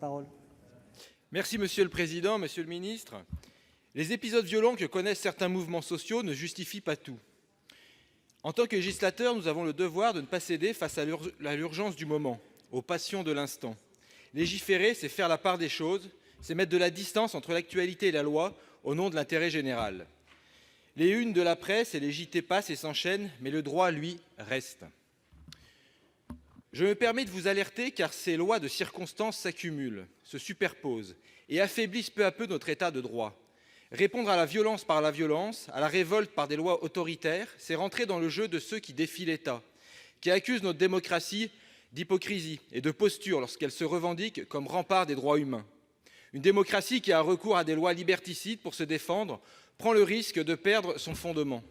parole. Merci Monsieur le Président, Monsieur le Ministre. Les épisodes violents que connaissent certains mouvements sociaux ne justifient pas tout. En tant que législateurs, nous avons le devoir de ne pas céder face à l'urgence du moment, aux passions de l'instant. Légiférer, c'est faire la part des choses, c'est mettre de la distance entre l'actualité et la loi au nom de l'intérêt général. Les unes de la presse et les JT passent et s'enchaînent, mais le droit, lui, reste. Je me permets de vous alerter car ces lois de circonstance s'accumulent, se superposent et affaiblissent peu à peu notre état de droit. Répondre à la violence par la violence, à la révolte par des lois autoritaires, c'est rentrer dans le jeu de ceux qui défient l'État, qui accusent notre démocratie d'hypocrisie et de posture lorsqu'elle se revendique comme rempart des droits humains. Une démocratie qui a recours à des lois liberticides pour se défendre prend le risque de perdre son fondement.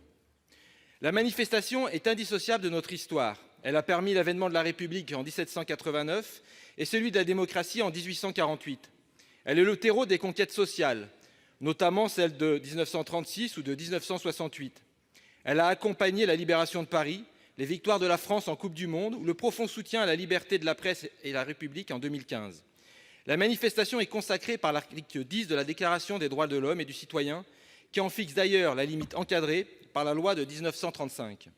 La manifestation est indissociable de notre histoire. Elle a permis l'avènement de la République en 1789 et celui de la démocratie en 1848. Elle est le terreau des conquêtes sociales, notamment celles de 1936 ou de 1968. Elle a accompagné la libération de Paris, les victoires de la France en Coupe du Monde ou le profond soutien à la liberté de la presse et la République en 2015. La manifestation est consacrée par l'article 10 de la Déclaration des droits de l'homme et du citoyen, qui en fixe d'ailleurs la limite encadrée par la loi de 1935.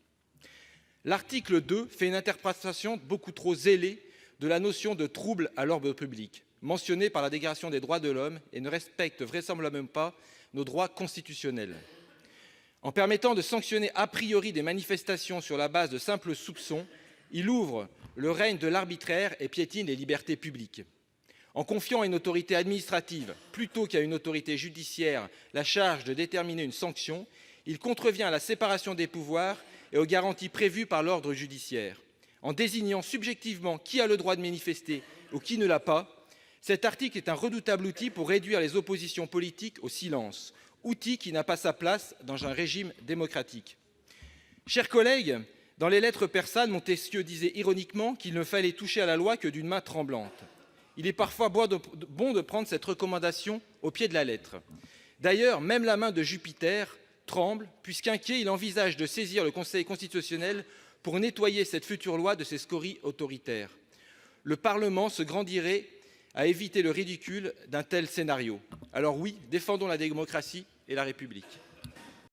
L'article 2 fait une interprétation beaucoup trop zélée de la notion de trouble à l'ordre public, mentionnée par la Déclaration des droits de l'homme, et ne respecte vraisemblablement pas nos droits constitutionnels. En permettant de sanctionner a priori des manifestations sur la base de simples soupçons, il ouvre le règne de l'arbitraire et piétine les libertés publiques. En confiant à une autorité administrative, plutôt qu'à une autorité judiciaire, la charge de déterminer une sanction, il contrevient à la séparation des pouvoirs et aux garanties prévues par l'ordre judiciaire. En désignant subjectivement qui a le droit de manifester ou qui ne l'a pas, cet article est un redoutable outil pour réduire les oppositions politiques au silence, outil qui n'a pas sa place dans un régime démocratique. Chers collègues, dans les lettres persanes, Montesquieu disait ironiquement qu'il ne fallait toucher à la loi que d'une main tremblante. Il est parfois bon de prendre cette recommandation au pied de la lettre. D'ailleurs, même la main de Jupiter tremble, puisqu'inquiet, il envisage de saisir le Conseil constitutionnel pour nettoyer cette future loi de ses scories autoritaires. Le Parlement se grandirait à éviter le ridicule d'un tel scénario. Alors oui, défendons la démocratie et la République.